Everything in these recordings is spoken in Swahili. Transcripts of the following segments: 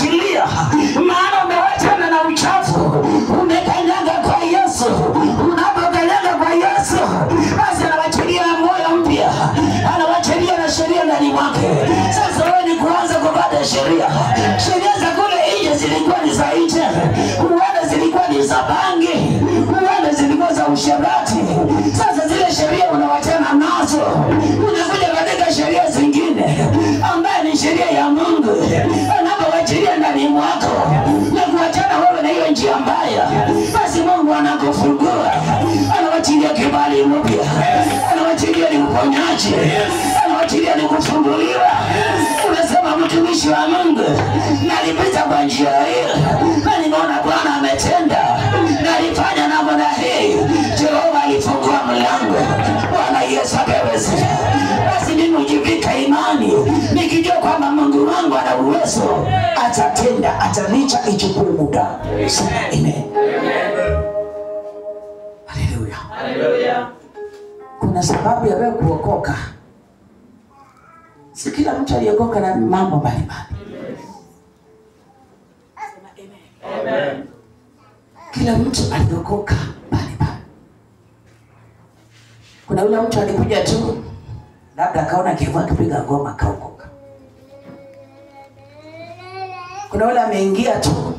anawachilia, maana umewachana na uchafu, umekanyaga kwa Yesu. Unapokanyaga kwa Yesu, basi anawachilia moyo mpya, anawachilia na sheria ndani mwake. Sasa wewe ni kuanza kupata sheria. Sheria za kule nje zilikuwa ni za nje, huenda zilikuwa ni za bangi, huenda zilikuwa za usherati. Sasa zile sheria unawachana nazo, unakuja katika sheria zingine ambaye ni sheria ya Mungu. Anapowachilia ndani mwako na kuachana wewe na hiyo njia mbaya, basi Mungu anakufungua, anawachilia kibali mpya, anawachilia ni uponyaji, anawachilia ni kufunguliwa. Unasema mtumishi wa Mungu, nalipita kwa njia hii na nimeona Bwana ametenda, nalifanya namna hii, Jehova alifungua mlango. Bwana Yesu apewe sifa. Basi mimi hujivika imani nikijua kwamba Mungu wangu ana uwezo, atatenda, atanicha ichukue muda. Amen. Haleluya. Haleluya. Kuna sababu ya wewe kuokoka. Si kila mtu aliokoka na mambo mbalimbali. Amen. Kila mtu aliokoka mbalimbali. Kuna yule mtu alikuja tu, labda akaona Kevo akipiga ngoma akaokoka. Kuna yule ameingia tu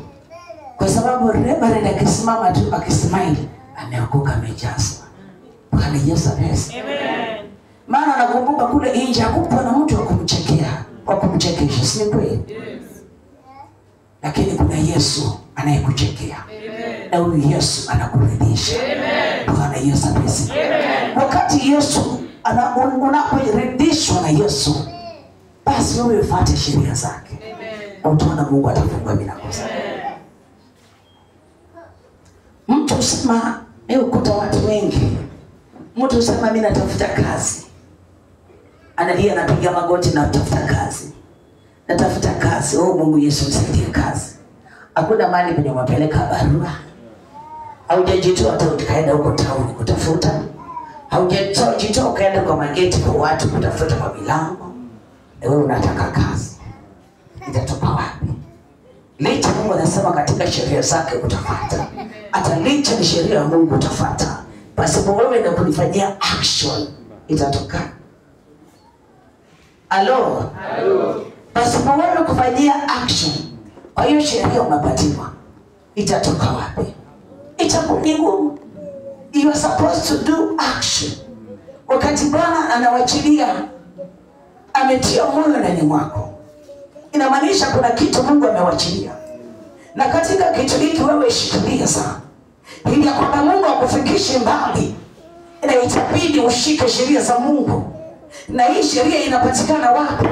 kwa sababu Reverend akisimama tu akismile ameokoka, amejazwa. Bwana Yesu asifiwe. Amen. Maana nakumbuka kule nje hakukuwa na mtu wa kumchekea, wa kumchekesha, si kweli? Yes. Lakini kuna Yesu anayekuchekea. Amen. Na huyu Yesu anakuridhisha. Amen. Bwana Yesu asifiwe. Amen. Wakati Yesu unaporidhishwa na Yesu, basi wewe ufuate sheria zake. Amen. Utaona Mungu atafungua milango zako. Mtu usema, ukuta watu wengi, mtu usema mimi natafuta kazi, analia, anapiga magoti na natafuta kazi, natafuta kazi. Oh Mungu Yesu nisaidie kazi. Hakuna mahali penye umepeleka barua, haujajitoa hata ukaenda huko town kutafuta, haujajitoa ukaenda kwa mageti kwa watu kutafuta kwa milango. Wewe unataka kazi, itatoka wapi? Licha Mungu anasema katika sheria zake utafuata, hata licha ni sheria ya Mungu utafuata, basi wewe ndio kunifanyia action itatoka. Alo? Alo. Basi wewe kufanyia action, kwa hiyo sheria unapatiwa, itatoka wapi? Itakuwa ngumu. You are supposed to do action. Wakati Bwana anawachilia, ametia moyo ndani mwako, inamaanisha kuna kitu Mungu amewachilia. Na katika kitu hiki wewe shikilia sana, ili ya kwamba Mungu akufikishe mbali, na itabidi ushike sheria za Mungu. Na hii sheria inapatikana wapi?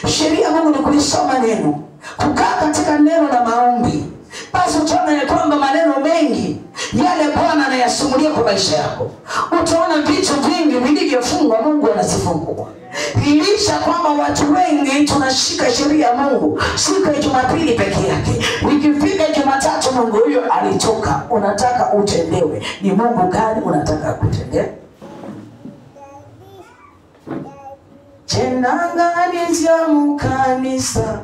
Sheria ya Mungu ni kulisoma neno, kukaa katika neno na maombi. Basi utaona ya kwamba maneno mengi yale Bwana anayasumulia kwa maisha yako. Utaona vitu vingi vilivyofungwa Mungu anasifungua. Ilisha kwamba watu wengi tunashika sheria ya Mungu siku ya Jumapili peke yake. Ikifika Jumatatu Mungu huyo alitoka. Unataka utendewe, ni Mungu gani unataka kutendewe? Chenangani zya mukanisa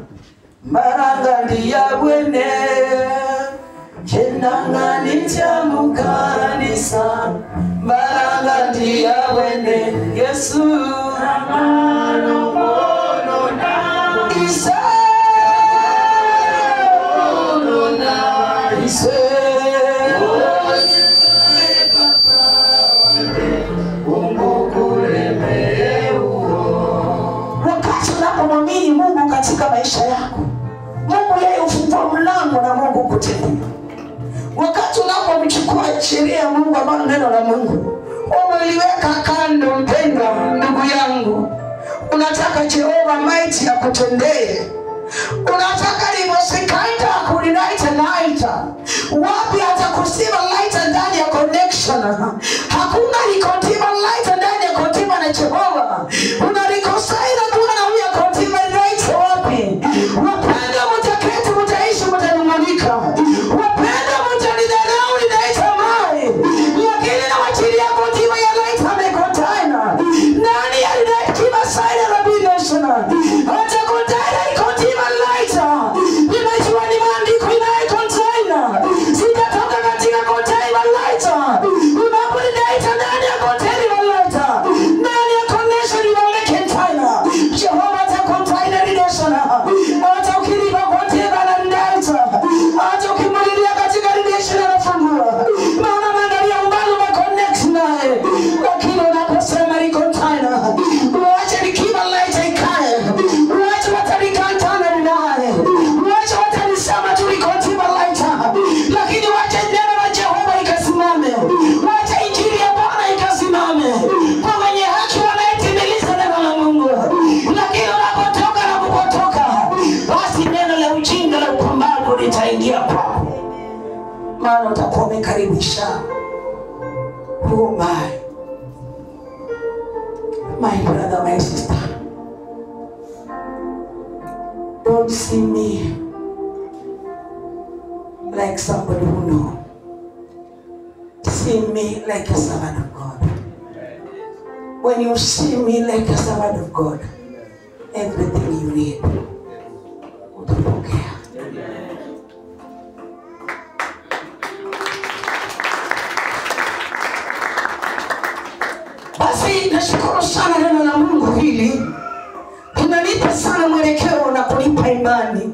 Maranga ndiya bwene. Chenangani zya mukanisa Maranga ndiya bwene. Yesu amano bono na Isa bono na Isa unapomwamini Mungu katika maisha yako, Mungu yeye hufungua mlango na Mungu kutenda. Wakati unapomchukua sheria ya Mungu ambayo neno la Mungu umeliweka kando, mpendwa ndugu yangu, unataka Jehova mighty akutendee, unataka limosikaita kulinaita naita wapi atakusima laita ndani ya connection. Hakuna likotima laita ndani ya kontima na Jehova. Unalikosaida kuna na huya kontima laita wapi? Wapenda mtaketi mtaishi mtanungunika, wapenda mtanidharau linaita mai, lakini na wachili ya kontima ya laita mekontaina nani ya linaitima saida la binashana hata kontaina ikontima laita ina itaingia kwako, maana utakuwa umekaribisha. Oh my brother, my sister, don't see me like somebody who knows. See me like a servant of God. When you see me like a servant of God, everything you need utapokea. Basi nashukuru sana neno la Mungu hili. Inanipa sana mwelekeo na kunipa imani.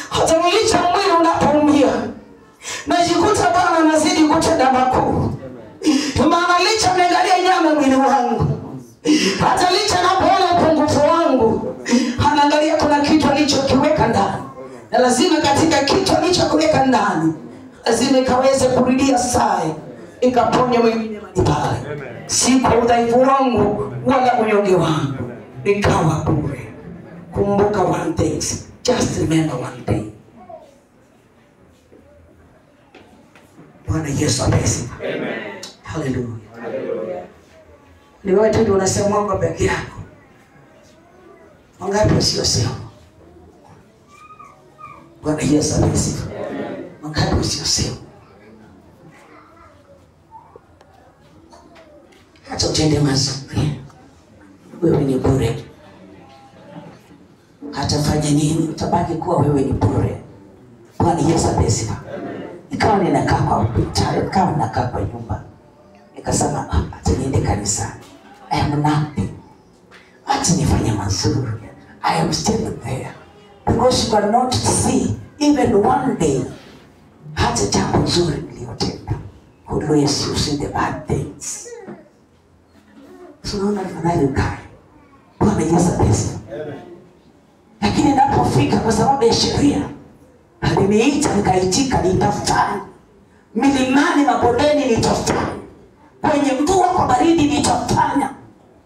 Hata nilicha mwili unapoumia, najikuta Bwana anazidi kutenda makuu. Maana licha niangalia nyama mwili wangu, hata licha napoona upungufu wangu, anaangalia kuna kitu alichokiweka ndani. Na lazima katika kitu alichokiweka ndani, lazima ikaweze kurudia saa, ikaponya mwingine pale. Si kwa udhaifu wangu wala unyonge wangu, nikawa bure. Kumbuka one thing, just remember one thing. Bwana Yesu asifiwe. Amen. Hallelujah. Hallelujah. Ni wewe tu unasema Mungu peke yako. Wangapi wasiosema? Bwana Yesu asifiwe. Amen. Wangapi wasiosema? Hata utende mazuri, wewe ni bure. Hata fanya nini, utabaki kuwa wewe ni bure. Bwana Yesu asifiwe. Ikawa ninakaa kwa hospitali, ikawa ninakaa kwa nyumba. Nikasema, hata niende kanisani. I am nothing. Hata nifanye mazuri, I am still there. Because you cannot see even one day hata jambo nzuri niliyotenda. Always you see the bad things. So naona nifanaje kai. Bwana Yesu asifiwe. Lakini napofika kwa sababu ya sheria, aliniita nikaitika, nitafanya. Milimani mabondeni nitafanya. Kwenye mvua kwa baridi nitafanya.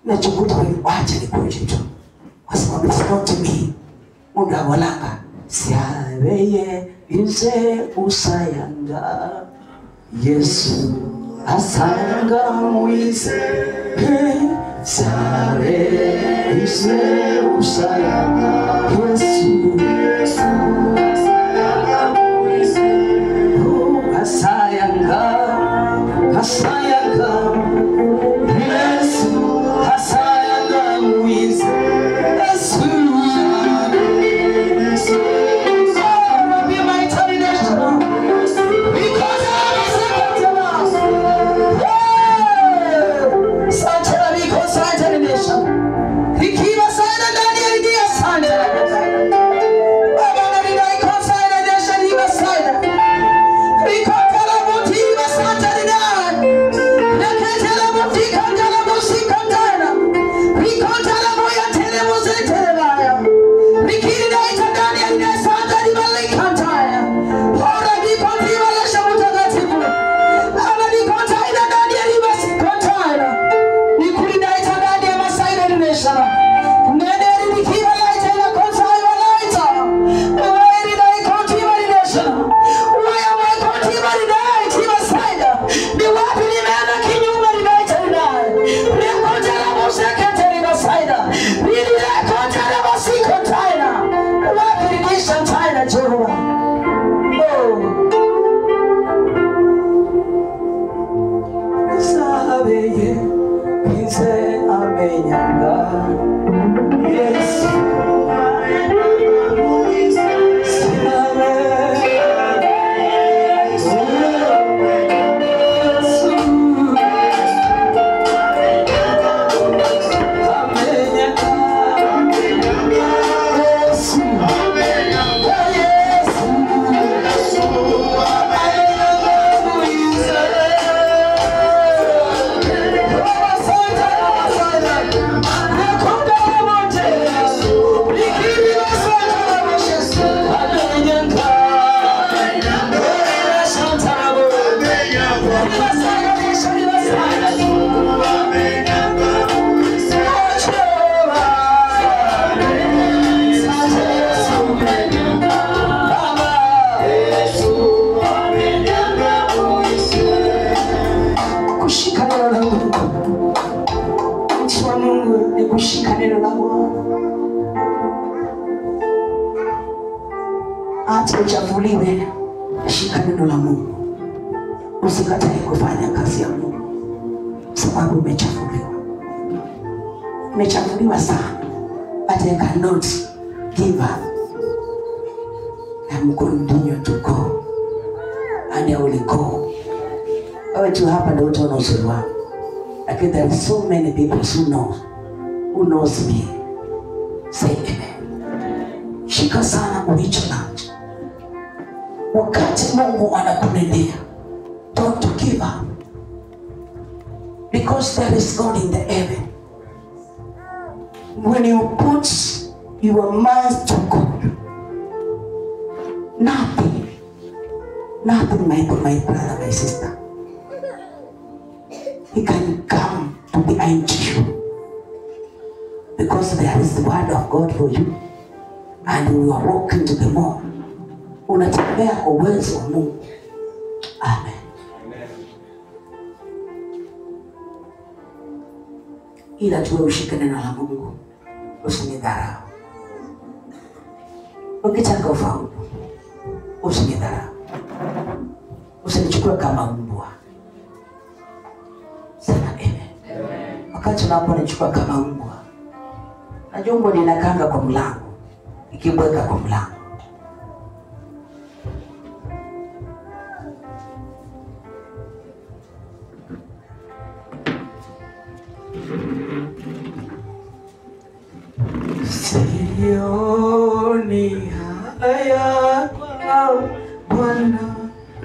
Nachukuta wacha nikuje tu. Kwa sababu it's not me. Mungu awalanga. Siaweye inse usayanga. Yesu asanga muise. Siaweye inse usayanga. Yesu asanga muise. Asayanga. Asayanga. Yesu asayanga muise. Yesu ikiwa sana ndani ya Santa. Baba na Acha uchafuliwe, shika neno la Mungu. Usikatae kufanya kazi ya Mungu, sababu umechafuliwa. Umechafuliwa sana, but you cannot give up. I'm continue to go, and I will go. Wewe tu hapa ndio utaona uzuri wangu. Lakini there are so many people who knows me. Say amen. Shika sana ulicho nacho. Wakati Mungu anakunenea, don't give up. Because there is God in the heaven. When you put your mind to God, nothing, my brother, my sister, he can come to behind you. Because there is the word of God for you. And you are walking to the more. Unatembea kwa uwezo wa Mungu. Amen. Ila tuwe ushike neno la Mungu. Usinidharau. Ukitaka ufaulu, usinidharau. Usinichukue kama mbwa. Sema amen. Wakati unaponichukua kama mbwa, najua mbwa ninakanga kwa mlango, ikibweka kwa mlango. Sioni haya kwa Bwana,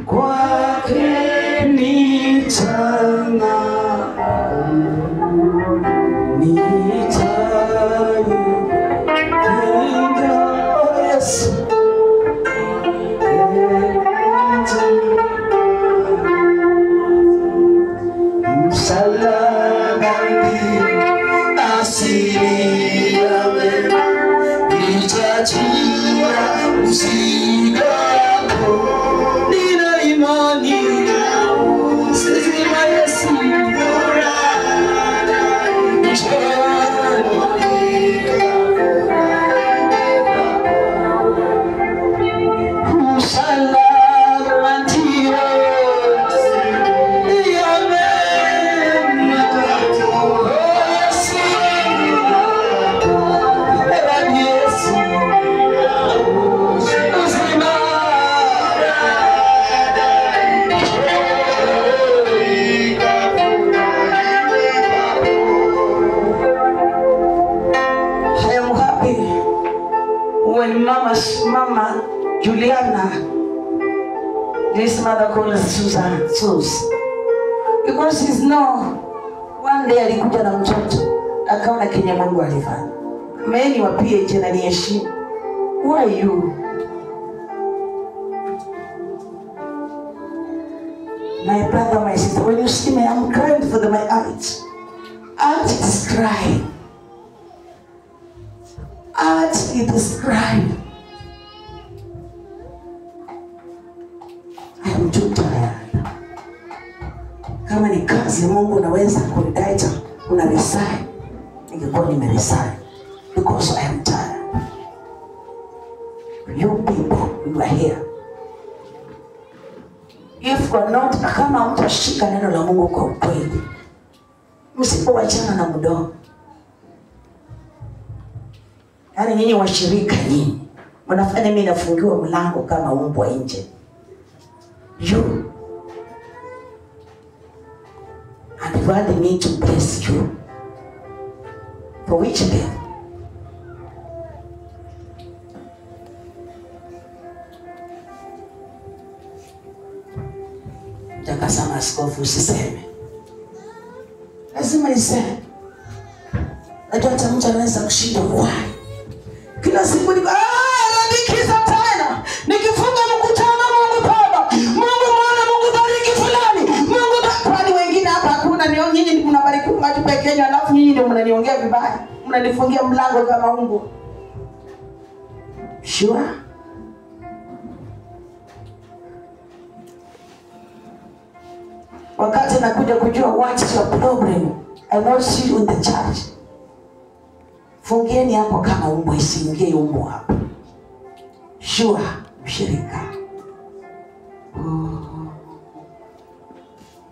kwake nitang'aa. Mama Juliana, this mother called Susan, because she's one day alikuja na mtoto akaona Kenya Mungu alifanya. Mimi wa PH na niheshi. Who are you? My brother, my sister, when you see me, I'm crying for my aunt. Aunt is crying. Aunt is crying. I'm too tired. Kama ni kazi ya Mungu unaweza kunidaita, unaresign. Ningekuwa nimeresign. Because I am tired. You people, you are here. If you are not, kama mtashika neno la Mungu kwa ukweli, msipowachana na mdomo. Yaani nyinyi washirika nyinyi, mnafanya mimi nafungiwa mlango kama mbwa nje. You and God me to bless you. For which day? Takasama askofu usiseme. Lazima niseme. Najua hata mtu anaweza kushinda why. Kila siku ni radikiza tena. Nikifunga mkutano Mungu Baba, Mungu Mwana, Mungu bariki fulani. Mungu kwani wengine hapa hakuna nyinyi mnabariki watu pekee yenu alafu nyinyi ndio mnaniongea vibaya. Mnanifungia mlango kama Mungu. Sure? Wakati nakuja kujua what is your problem, I will see you in the church. Fungieni hapo kama umbo, isiingie umbo hapo. Shua mshirika.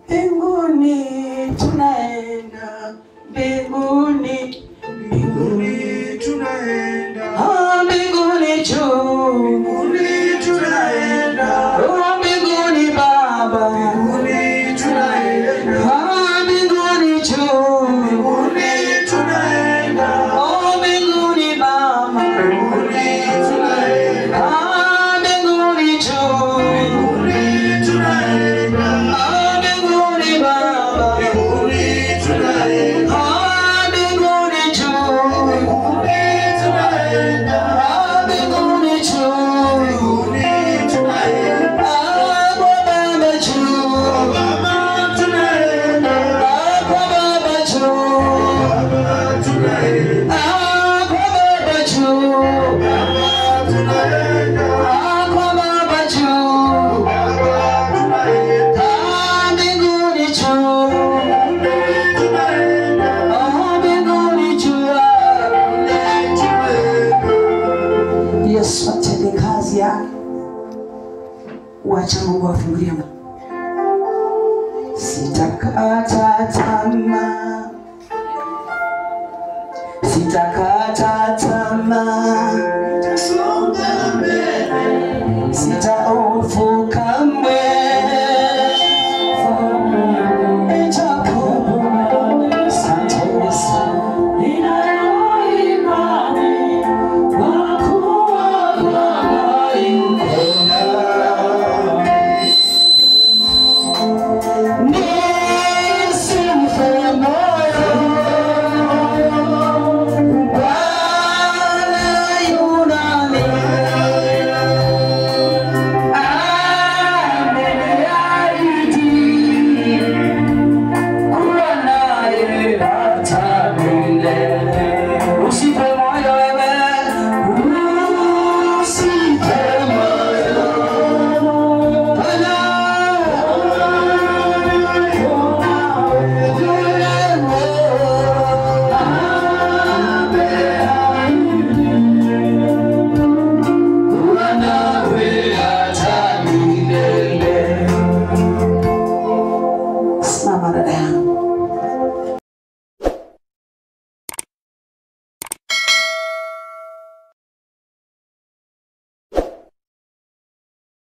Mbinguni tunaenda, mbinguni, mbinguni tunaenda, mbinguni juu, mbinguni tunaenda, mbinguni Baba, mbinguni tunaenda, mbinguni juu, mbinguni tunaenda, mbinguni Baba, mbinguni tunaenda, mbinguni juu, mbinguni tunaenda, mbinguni Baba, mbinguni tunaenda, mbinguni juu, mbinguni tunaenda, mbinguni juu, mbinguni tunaenda, kwa Baba juu, Baba tunaenda, kwa Baba juu, Baba tunaenda, kwa Baba juu, Baba tunaenda, kwa Baba juu, Baba tunaenda, mbinguni juu, mbinguni tunaenda, mbinguni juu, mbinguni tunaenda. Yesu atende kazi yake. Wacha Mungu afungulie. Sitakata tamaa, sitakata tamaa,